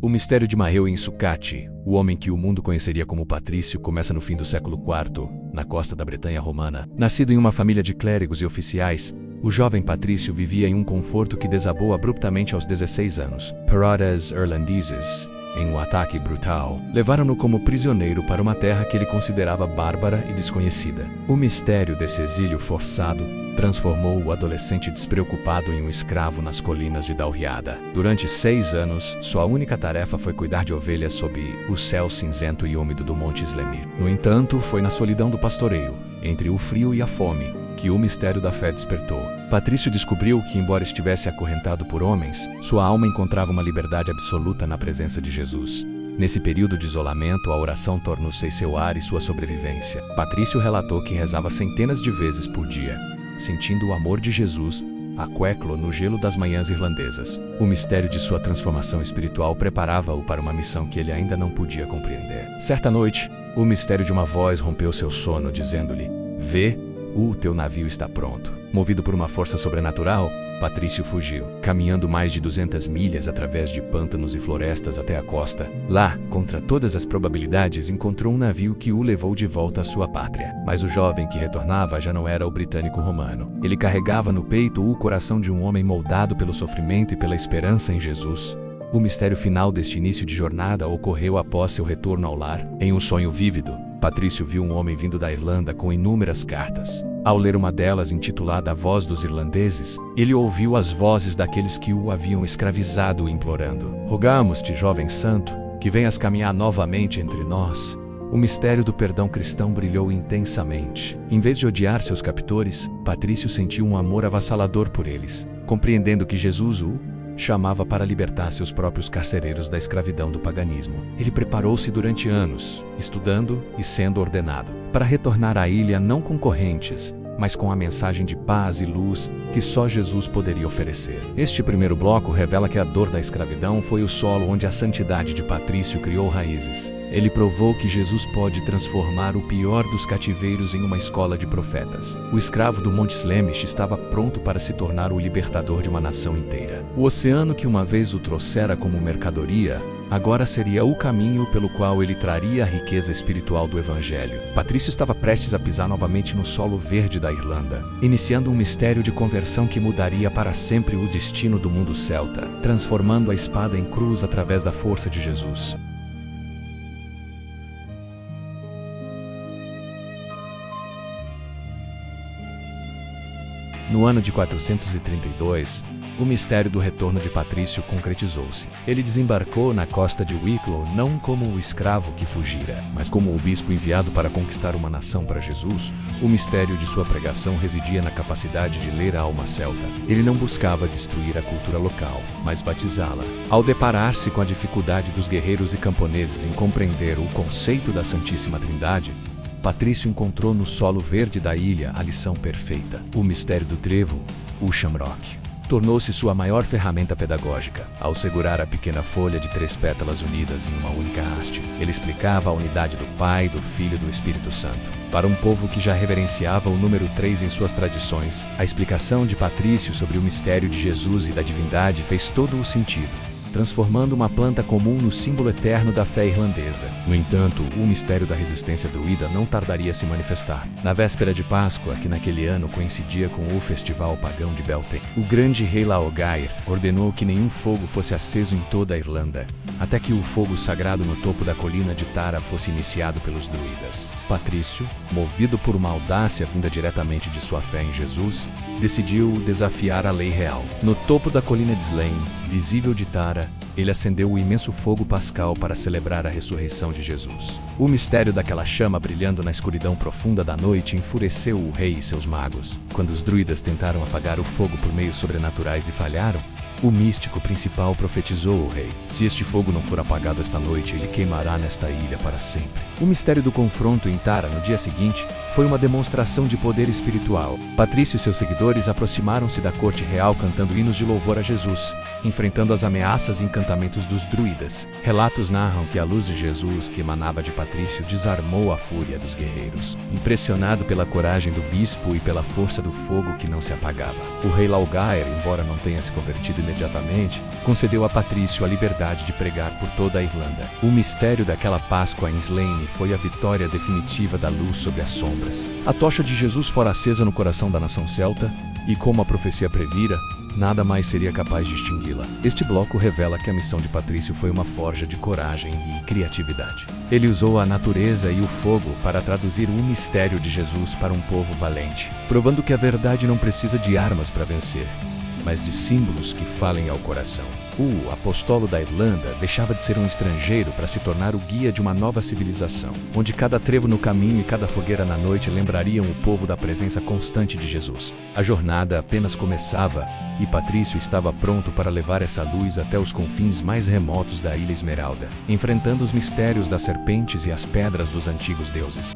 O mistério de Maheu em Sucate, o homem que o mundo conheceria como Patrício, começa no fim do século IV, na costa da Bretanha romana. Nascido em uma família de clérigos e oficiais, o jovem Patrício vivia em um conforto que desabou abruptamente aos 16 anos. Piratas irlandeses, em um ataque brutal, levaram-no como prisioneiro para uma terra que ele considerava bárbara e desconhecida. O mistério desse exílio forçado transformou o adolescente despreocupado em um escravo nas colinas de Dalriada. Durante 6 anos, sua única tarefa foi cuidar de ovelhas sob o céu cinzento e úmido do Monte Slemir. No entanto, foi na solidão do pastoreio, entre o frio e a fome, que o mistério da fé despertou. Patrício descobriu que, embora estivesse acorrentado por homens, sua alma encontrava uma liberdade absoluta na presença de Jesus. Nesse período de isolamento, a oração tornou-se seu ar e sua sobrevivência. Patrício relatou que rezava centenas de vezes por dia, sentindo o amor de Jesus a queclo no gelo das manhãs irlandesas. O mistério de sua transformação espiritual preparava-o para uma missão que ele ainda não podia compreender. Certa noite, o mistério de uma voz rompeu seu sono, dizendo-lhe: "Vê, o teu navio está pronto." Movido por uma força sobrenatural, Patrício fugiu, caminhando mais de 200 milhas através de pântanos e florestas até a costa. Lá, contra todas as probabilidades, encontrou um navio que o levou de volta à sua pátria. Mas o jovem que retornava já não era o britânico romano. Ele carregava no peito o coração de um homem moldado pelo sofrimento e pela esperança em Jesus. O mistério final deste início de jornada ocorreu após seu retorno ao lar. Em um sonho vívido, Patrício viu um homem vindo da Irlanda com inúmeras cartas. Ao ler uma delas, intitulada A Voz dos Irlandeses, ele ouviu as vozes daqueles que o haviam escravizado, implorando: "Rogamos-te, jovem santo, que venhas caminhar novamente entre nós." O mistério do perdão cristão brilhou intensamente. Em vez de odiar seus captores, Patrício sentiu um amor avassalador por eles, compreendendo que Jesus o chamava para libertar seus próprios carcereiros da escravidão do paganismo. Ele preparou-se durante anos, estudando e sendo ordenado, para retornar à ilha não com correntes, mas com a mensagem de paz e luz que só Jesus poderia oferecer. Este primeiro bloco revela que a dor da escravidão foi o solo onde a santidade de Patrício criou raízes. Ele provou que Jesus pode transformar o pior dos cativeiros em uma escola de profetas. O escravo do Monte Slemish estava pronto para se tornar o libertador de uma nação inteira. O oceano que uma vez o trouxera como mercadoria, agora seria o caminho pelo qual ele traria a riqueza espiritual do Evangelho. Patrício estava prestes a pisar novamente no solo verde da Irlanda, iniciando um mistério de conversão que mudaria para sempre o destino do mundo celta, transformando a espada em cruz através da força de Jesus. No ano de 432, o mistério do retorno de Patrício concretizou-se. Ele desembarcou na costa de Wicklow não como o escravo que fugira, mas como o bispo enviado para conquistar uma nação para Jesus. O mistério de sua pregação residia na capacidade de ler a alma celta. Ele não buscava destruir a cultura local, mas batizá-la. Ao deparar-se com a dificuldade dos guerreiros e camponeses em compreender o conceito da Santíssima Trindade, Patrício encontrou no solo verde da ilha a lição perfeita. O mistério do trevo, o shamrock, tornou-se sua maior ferramenta pedagógica. Ao segurar a pequena folha de 3 pétalas unidas em uma única haste, ele explicava a unidade do Pai, do Filho e do Espírito Santo. Para um povo que já reverenciava o número 3 em suas tradições, a explicação de Patrício sobre o mistério de Jesus e da divindade fez todo o sentido, transformando uma planta comum no símbolo eterno da fé irlandesa. No entanto, o mistério da resistência druida não tardaria a se manifestar. Na véspera de Páscoa, que naquele ano coincidia com o festival pagão de Beltane, o grande rei Laogair ordenou que nenhum fogo fosse aceso em toda a Irlanda, até que o fogo sagrado no topo da colina de Tara fosse iniciado pelos druidas. Patrício, movido por uma audácia vinda diretamente de sua fé em Jesus, decidiu desafiar a lei real. No topo da colina de Slane, visível de Tara, ele acendeu o imenso fogo pascal para celebrar a ressurreição de Jesus. O mistério daquela chama brilhando na escuridão profunda da noite enfureceu o rei e seus magos. Quando os druidas tentaram apagar o fogo por meios sobrenaturais e falharam, o místico principal profetizou ao rei: "Se este fogo não for apagado esta noite, ele queimará nesta ilha para sempre." O mistério do confronto em Tara no dia seguinte foi uma demonstração de poder espiritual. Patrício e seus seguidores aproximaram-se da corte real cantando hinos de louvor a Jesus, enfrentando as ameaças e encantamentos dos druidas. Relatos narram que a luz de Jesus que emanava de Patrício desarmou a fúria dos guerreiros. Impressionado pela coragem do bispo e pela força do fogo que não se apagava, o rei Laogair, embora não tenha se convertido imediatamente, imediatamente, concedeu a Patrício a liberdade de pregar por toda a Irlanda. O mistério daquela Páscoa em Slane foi a vitória definitiva da luz sobre as sombras. A tocha de Jesus fora acesa no coração da nação celta, e como a profecia previra, nada mais seria capaz de extingui-la. Este bloco revela que a missão de Patrício foi uma forja de coragem e criatividade. Ele usou a natureza e o fogo para traduzir o mistério de Jesus para um povo valente, provando que a verdade não precisa de armas para vencer, mas de símbolos que falem ao coração. O apostolo da Irlanda deixava de ser um estrangeiro para se tornar o guia de uma nova civilização, onde cada trevo no caminho e cada fogueira na noite lembrariam o povo da presença constante de Jesus. A jornada apenas começava e Patrício estava pronto para levar essa luz até os confins mais remotos da Ilha Esmeralda, enfrentando os mistérios das serpentes e as pedras dos antigos deuses.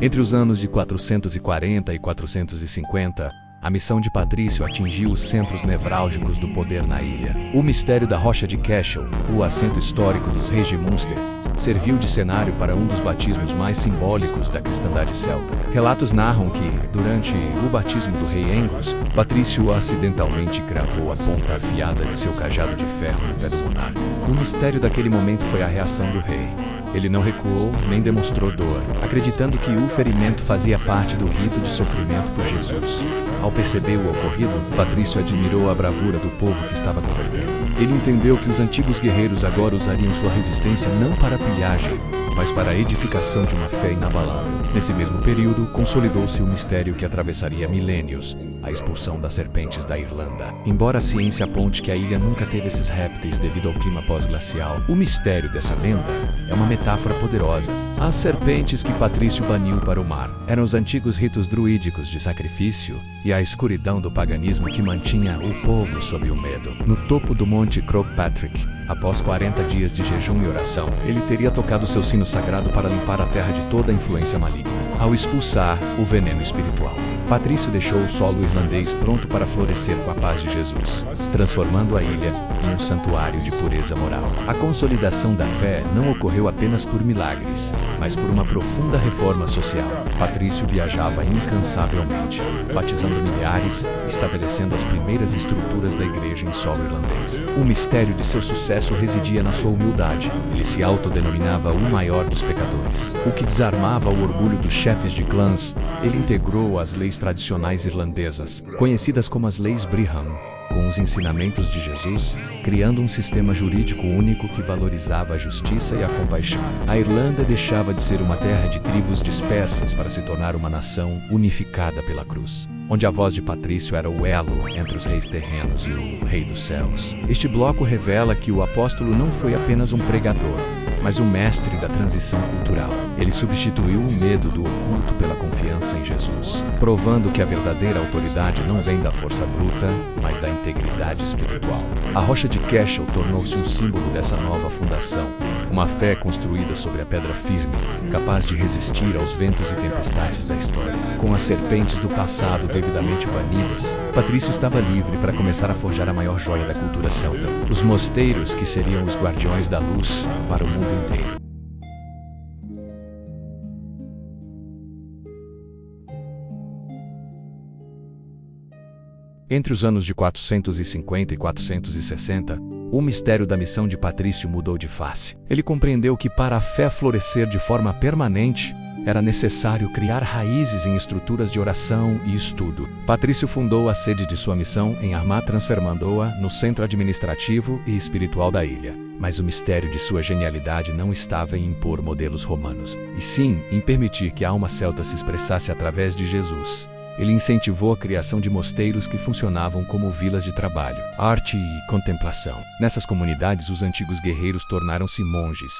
Entre os anos de 440 e 450, a missão de Patrício atingiu os centros nevrálgicos do poder na ilha. O mistério da Rocha de Cashel, o assento histórico dos reis de Munster, serviu de cenário para um dos batismos mais simbólicos da cristandade celta. Relatos narram que, durante o batismo do rei Angus, Patrício acidentalmente cravou a ponta afiada de seu cajado de ferro no pé do monarca. O mistério daquele momento foi a reação do rei. Ele não recuou nem demonstrou dor, acreditando que o ferimento fazia parte do rito de sofrimento por Jesus. Ao perceber o ocorrido, Patrício admirou a bravura do povo que estava convertendo. Ele entendeu que os antigos guerreiros agora usariam sua resistência não para a pilhagem, mas para a edificação de uma fé inabalável. Nesse mesmo período, consolidou-se o mistério que atravessaria milênios, a expulsão das serpentes da Irlanda. Embora a ciência aponte que a ilha nunca teve esses répteis devido ao clima pós-glacial, o mistério dessa lenda é uma metáfora poderosa. As serpentes que Patrício baniu para o mar eram os antigos ritos druídicos de sacrifício e a escuridão do paganismo que mantinha o povo sob o medo. No topo do Monte Croagh-Patrick, após 40 dias de jejum e oração, ele teria tocado seu sino sagrado para limpar a terra de toda a influência maligna, ao expulsar o veneno espiritual. Patrício deixou o solo irlandês pronto para florescer com a paz de Jesus, transformando a ilha em um santuário de pureza moral. A consolidação da fé não ocorreu apenas por milagres, mas por uma profunda reforma social. Patrício viajava incansavelmente, batizando milhares, estabelecendo as primeiras estruturas da igreja em solo irlandês. O mistério de seu sucesso residia na sua humildade. Ele se autodenominava o maior dos pecadores, o que desarmava o orgulho dos chefes de clãs. Ele integrou as leis tradicionais irlandesas, conhecidas como as Leis Brehon, com os ensinamentos de Jesus, criando um sistema jurídico único que valorizava a justiça e a compaixão. A Irlanda deixava de ser uma terra de tribos dispersas para se tornar uma nação unificada pela cruz, onde a voz de Patrício era o elo entre os reis terrenos e o Rei dos Céus. Este bloco revela que o apóstolo não foi apenas um pregador, mas o mestre da transição cultural. Ele substituiu o medo do oculto pela confiança em Jesus, provando que a verdadeira autoridade não vem da força bruta, mas da integridade espiritual. A Rocha de Cashel tornou-se um símbolo dessa nova fundação, uma fé construída sobre a pedra firme, capaz de resistir aos ventos e tempestades da história. Com as serpentes do passado devidamente banidas, Patrício estava livre para começar a forjar a maior joia da cultura celta, os mosteiros que seriam os guardiões da luz para o mundo inteiro. Entre os anos de 450 e 460, o mistério da missão de Patrício mudou de face. Ele compreendeu que para a fé florescer de forma permanente, era necessário criar raízes em estruturas de oração e estudo. Patrício fundou a sede de sua missão em Armagh, transformando-a no centro administrativo e espiritual da ilha. Mas o mistério de sua genialidade não estava em impor modelos romanos, e sim em permitir que a alma celta se expressasse através de Jesus. Ele incentivou a criação de mosteiros que funcionavam como vilas de trabalho, arte e contemplação. Nessas comunidades, os antigos guerreiros tornaram-se monges,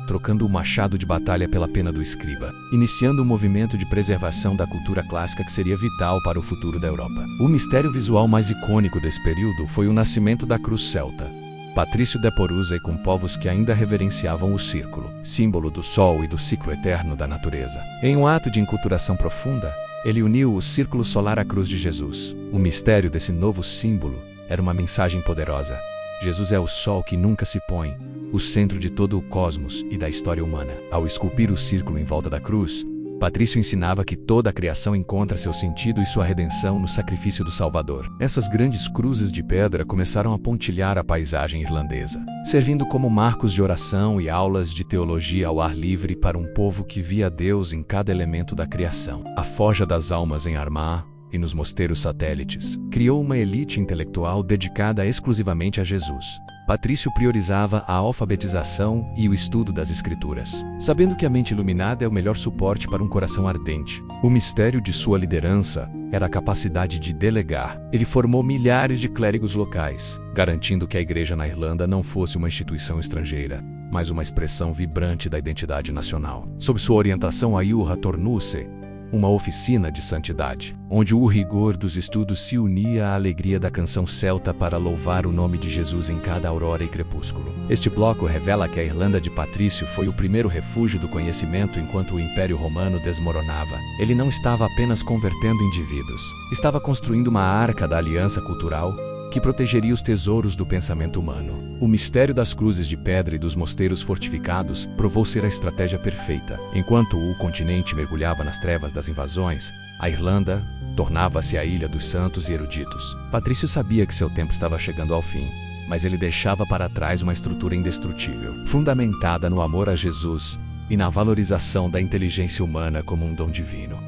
trocando o machado de batalha pela pena do escriba, iniciando um movimento de preservação da cultura clássica que seria vital para o futuro da Europa. O mistério visual mais icônico desse período foi o nascimento da cruz celta. Patrício deporusa com povos que ainda reverenciavam o círculo, símbolo do sol e do ciclo eterno da natureza. Em um ato de enculturação profunda, ele uniu o círculo solar à cruz de Jesus. O mistério desse novo símbolo era uma mensagem poderosa. Jesus é o sol que nunca se põe, o centro de todo o cosmos e da história humana. Ao esculpir o círculo em volta da cruz, Patrício ensinava que toda a criação encontra seu sentido e sua redenção no sacrifício do Salvador. Essas grandes cruzes de pedra começaram a pontilhar a paisagem irlandesa, servindo como marcos de oração e aulas de teologia ao ar livre para um povo que via Deus em cada elemento da criação. A Forja das Almas em Armagh e nos mosteiros satélites criou uma elite intelectual dedicada exclusivamente a Jesus. Patrício priorizava a alfabetização e o estudo das Escrituras, sabendo que a mente iluminada é o melhor suporte para um coração ardente. O mistério de sua liderança era a capacidade de delegar. Ele formou milhares de clérigos locais, garantindo que a igreja na Irlanda não fosse uma instituição estrangeira, mas uma expressão vibrante da identidade nacional. Sob sua orientação, a Iulra tornou-se uma oficina de santidade, onde o rigor dos estudos se unia à alegria da canção celta para louvar o nome de Jesus em cada aurora e crepúsculo. Este bloco revela que a Irlanda de Patrício foi o primeiro refúgio do conhecimento enquanto o Império Romano desmoronava. Ele não estava apenas convertendo indivíduos, estava construindo uma arca da aliança cultural que protegeria os tesouros do pensamento humano. O mistério das cruzes de pedra e dos mosteiros fortificados provou ser a estratégia perfeita. Enquanto o continente mergulhava nas trevas das invasões, a Irlanda tornava-se a ilha dos santos e eruditos. Patrício sabia que seu tempo estava chegando ao fim, mas ele deixava para trás uma estrutura indestrutível, fundamentada no amor a Jesus e na valorização da inteligência humana como um dom divino.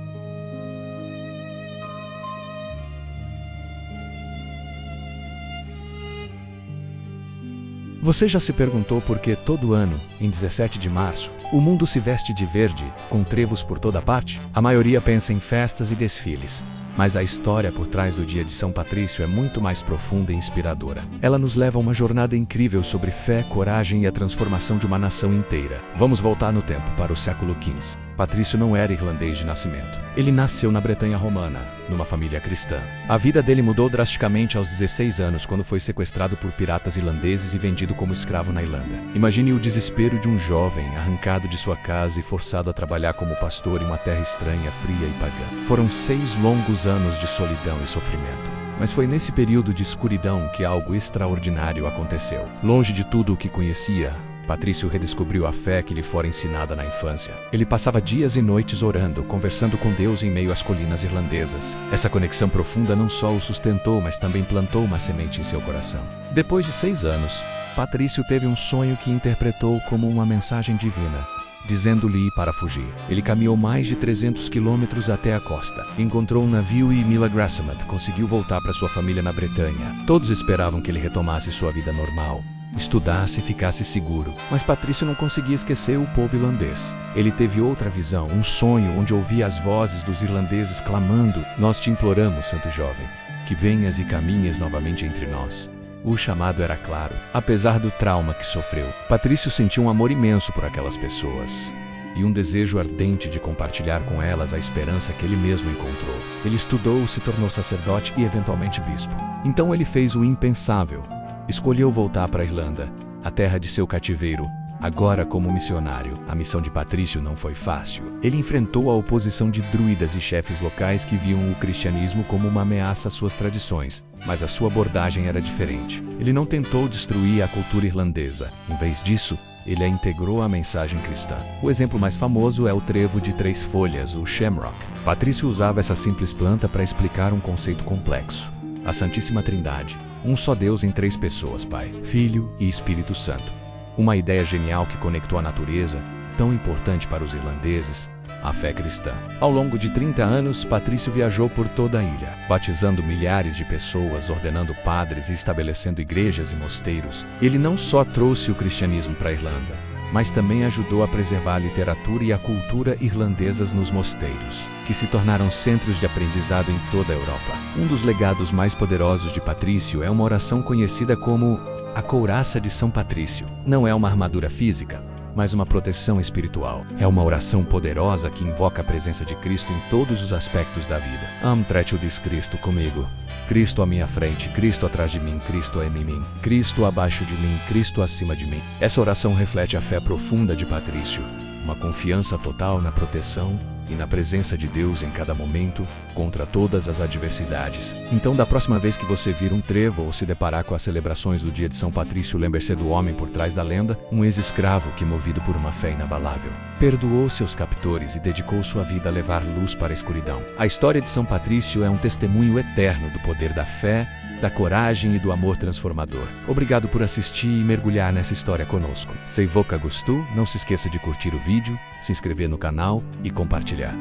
Você já se perguntou por que todo ano, em 17 de março, o mundo se veste de verde, com trevos por toda parte? A maioria pensa em festas e desfiles, mas a história por trás do dia de São Patrício é muito mais profunda e inspiradora. Ela nos leva a uma jornada incrível sobre fé, coragem e a transformação de uma nação inteira. Vamos voltar no tempo, para o século XV. Patrício não era irlandês de nascimento. Ele nasceu na Bretanha romana, numa família cristã. A vida dele mudou drasticamente aos 16 anos, quando foi sequestrado por piratas irlandeses e vendido como escravo na Irlanda. Imagine o desespero de um jovem arrancado de sua casa e forçado a trabalhar como pastor em uma terra estranha, fria e pagã. Foram 6 longos anos de solidão e sofrimento. Mas foi nesse período de escuridão que algo extraordinário aconteceu. Longe de tudo o que conhecia, Patrício redescobriu a fé que lhe fora ensinada na infância. Ele passava dias e noites orando, conversando com Deus em meio às colinas irlandesas. Essa conexão profunda não só o sustentou, mas também plantou uma semente em seu coração. Depois de 6 anos, Patrício teve um sonho que interpretou como uma mensagem divina, dizendo-lhe para fugir. Ele caminhou mais de 300 quilômetros até a costa. Encontrou um navio e Milagrasamat conseguiu voltar para sua família na Bretanha. Todos esperavam que ele retomasse sua vida normal, estudasse e ficasse seguro. Mas Patrício não conseguia esquecer o povo irlandês. Ele teve outra visão, um sonho onde ouvia as vozes dos irlandeses clamando: "Nós te imploramos, santo jovem, que venhas e caminhes novamente entre nós." O chamado era claro. Apesar do trauma que sofreu, Patrício sentiu um amor imenso por aquelas pessoas e um desejo ardente de compartilhar com elas a esperança que ele mesmo encontrou. Ele estudou, se tornou sacerdote e eventualmente bispo. Então ele fez o impensável. Escolheu voltar para a Irlanda, a terra de seu cativeiro, agora como missionário. A missão de Patrício não foi fácil. Ele enfrentou a oposição de druidas e chefes locais que viam o cristianismo como uma ameaça às suas tradições, mas a sua abordagem era diferente. Ele não tentou destruir a cultura irlandesa. Em vez disso, ele a integrou à mensagem cristã. O exemplo mais famoso é o trevo de 3 folhas, o shamrock. Patrício usava essa simples planta para explicar um conceito complexo: a Santíssima Trindade, um só Deus em 3 pessoas, Pai, Filho e Espírito Santo. Uma ideia genial que conectou a natureza, tão importante para os irlandeses, à fé cristã. Ao longo de 30 anos, Patrício viajou por toda a ilha, batizando milhares de pessoas, ordenando padres e estabelecendo igrejas e mosteiros. Ele não só trouxe o cristianismo para a Irlanda, mas também ajudou a preservar a literatura e a cultura irlandesas nos mosteiros, que se tornaram centros de aprendizado em toda a Europa. Um dos legados mais poderosos de Patrício é uma oração conhecida como a Couraça de São Patrício. Não é uma armadura física, mas uma proteção espiritual. É uma oração poderosa que invoca a presença de Cristo em todos os aspectos da vida. Trate o diz Cristo comigo. Cristo à minha frente, Cristo atrás de mim, Cristo em mim, Cristo abaixo de mim, Cristo acima de mim. Essa oração reflete a fé profunda de Patrício, uma confiança total na proteção e na presença de Deus em cada momento, contra todas as adversidades. Então, da próxima vez que você vir um trevo ou se deparar com as celebrações do dia de São Patrício, lembre-se do homem por trás da lenda, um ex-escravo que, movido por uma fé inabalável, perdoou seus captores e dedicou sua vida a levar luz para a escuridão. A história de São Patrício é um testemunho eterno do poder da fé, da coragem e do amor transformador. Obrigado por assistir e mergulhar nessa história conosco. Se você gostou, não se esqueça de curtir o vídeo, se inscrever no canal e compartilhar.